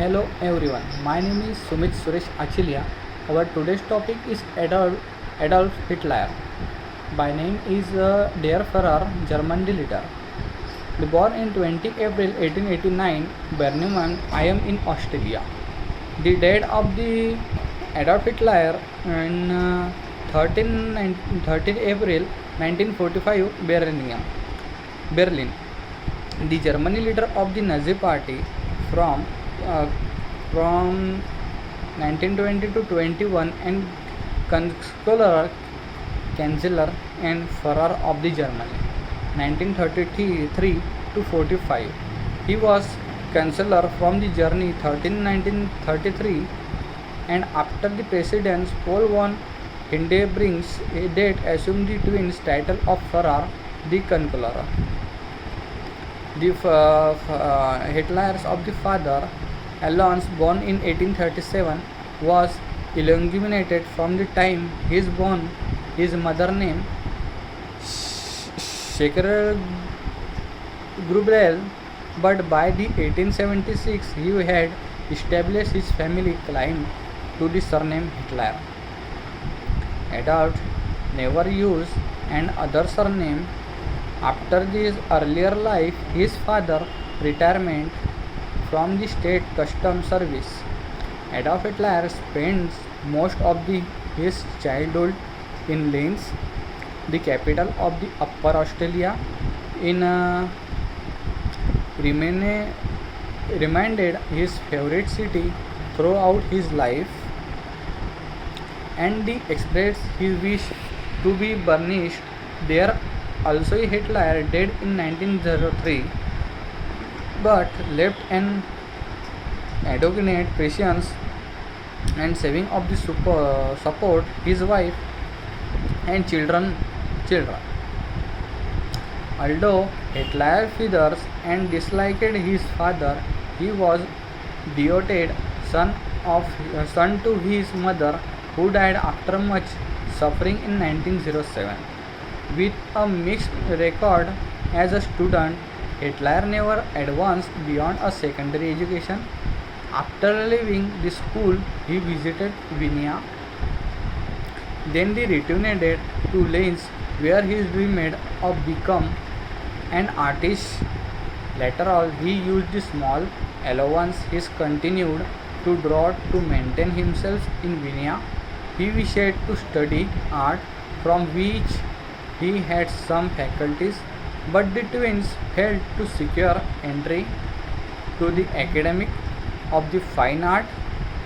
Hello everyone, my name is Sumit Suresh Achilia. Our today's topic is Adolf Hitler. By name is Der Führer, German leader. Born in 20 April 1889, Birmingham, I am in Australia. The date of the Adolf Hitler in 13 April 1945, Berlin. The Germany leader of the Nazi Party from uh, from 1920 to 21 and Chancellor and Führer of the Germany 1933 to 45. He was Chancellor from the journey 1933 and after the President Paul von Hindenburg's date assumed the twins title of Führer the Conqueror. The Hitlers of the father, Alons, born in 1837, was illuminated from the time he is born. His mother name Shaker Grubel, but by the 1876 he had established his family claim to the surname Hitler. Adolf never used an other surname. After this earlier life, his father retirement from the state custom service. Adolf Hitler spends most of his childhood in Linz, the capital of the Upper Australia, in remained his favorite city throughout his life, and he expressed his wish to be banished there. Also, Hitler died in 1903, but left an advocate patience and saving of the support his wife and children. Although Hitler feared and disliked his father, he was devoted son to his mother, who died after much suffering in 1907. With a mixed record as a student, Hitler never advanced beyond a secondary education. After leaving the school, he visited Vienna. Then he returned to Linz, where he dreamed of becoming an artist. Later on, he used the small allowance he continued to draw to maintain himself in Vienna. He wished to study art, from which he had some faculties, but the twins failed to secure entry to the Academy of the Fine Art.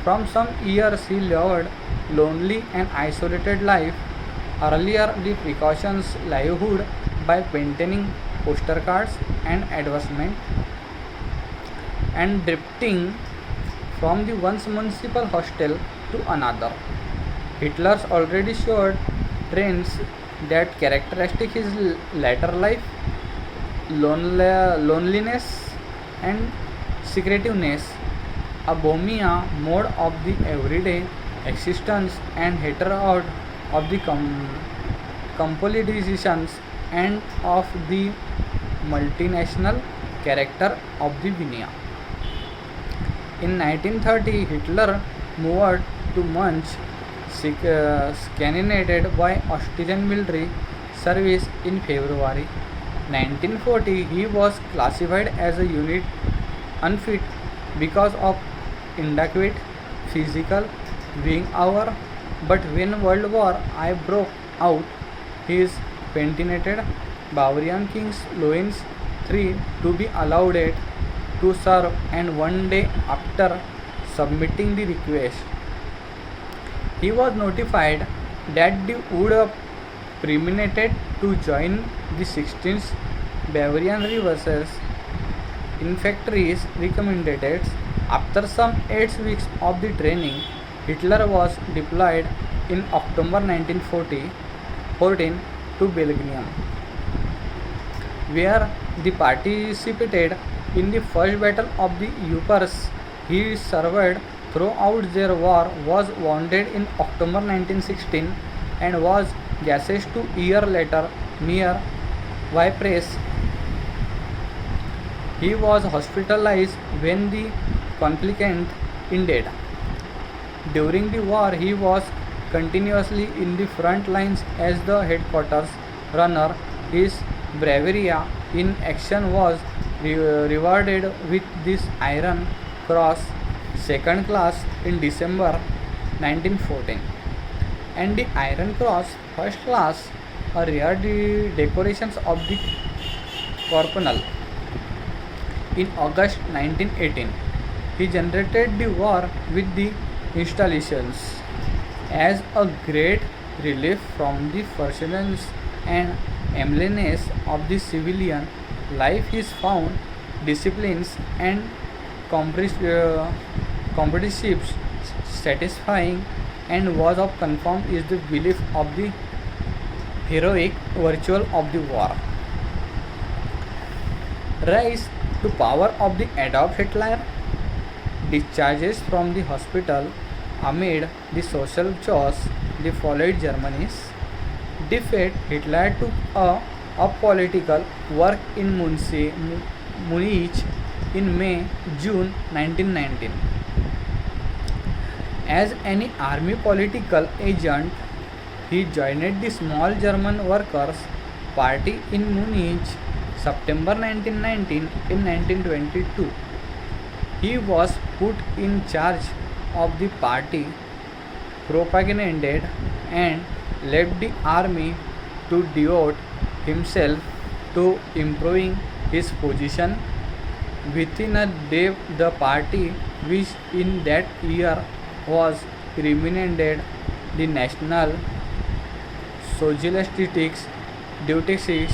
From some years he lived lonely and isolated life. Earlier the precautions livelihood by painting postcards and advertisement and drifting from the once municipal hostel to another. Hitler's already showed trends that characteristic his later life: loneliness and secretiveness, a bohemia mode of the everyday existence, and hatred of the compolitizations and of the multinational character of the Vienna. In 1930, Hitler moved to Munich, scanned by Austrian military service in February 1940. He was classified as a unit unfit because of inadequate physical being hour. But when World War I broke out, his patented Bavarian King Louis III to be allowed to serve, and one day after submitting the request, he was notified that he would permitted to join the 16th Bavarian Reserves infantry recommended. After some 8 weeks of the training, Hitler was deployed in October 1914 to Belgium, where he participated in the first battle of the Ypres. He served throughout their war, was wounded in October 1916, and was gassed 2 years later near Ypres. He was hospitalized when the conflicted in death. During the war, he was continuously in the front lines as the headquarters runner. His bravery in action was rewarded with this Iron Cross second class in December 1914 and the Iron Cross first class, a rare decorations of the Corporal. In August 1918, he generated the war with the installations as a great relief from the frustrations and emptiness of the civilian life. Is found disciplines and competitives satisfying and was of confirmed is the belief of the heroic virtue of the war. Rise to power of the Adolf Hitler. Discharges from the hospital amid the social chaos that followed Germany's defeat. Hitler took up political work in Munich in June 1919. As any army political agent, he joined the small German Workers' Party in Munich, September 1919. In 1922, he was put in charge of the party propaganda and left the army to devote himself to improving his position within a day. The party, which in that year was renamed the National Socialistics, Deutsches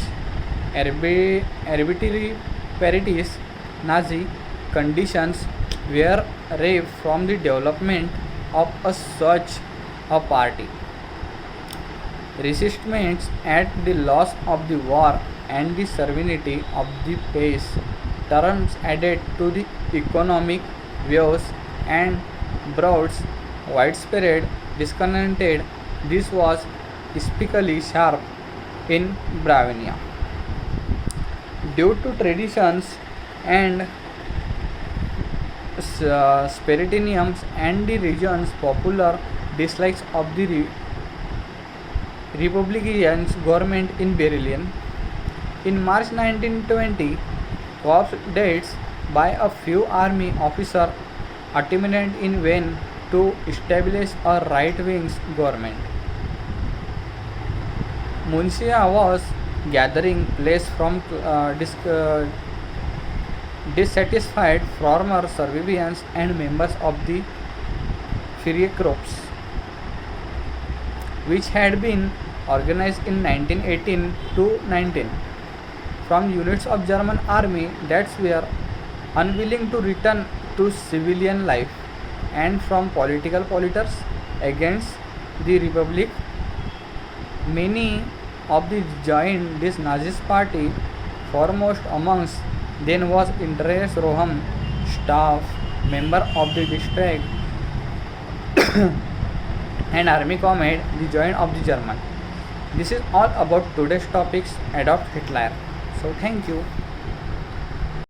Arbitrary Parties, Nazi conditions were ripe from the development of such a party. Resistance at the loss of the war and the severity of the peace terms added to the economic woes and brought widespread discontent. This was especially sharp in Bavaria. Due to traditions and Spiritiniums and the region's popular dislikes of the Republican government in Berlin. In March 1920, corps deaths by a few army officers attempted in vain to establish a right-wing government. Muncia was gathering place from dissatisfied former Serbians and members of the Freikorps, which had been organized in 1918 to 19 from units of German army that were unwilling to return to civilian life, and from political politics against the Republic. Many of the joined this Nazi party. Foremost amongst them was Andreas Rohem, staff member of the district and army command, the joint of the German. This is all about today's topics, Adolf Hitler. So thank you.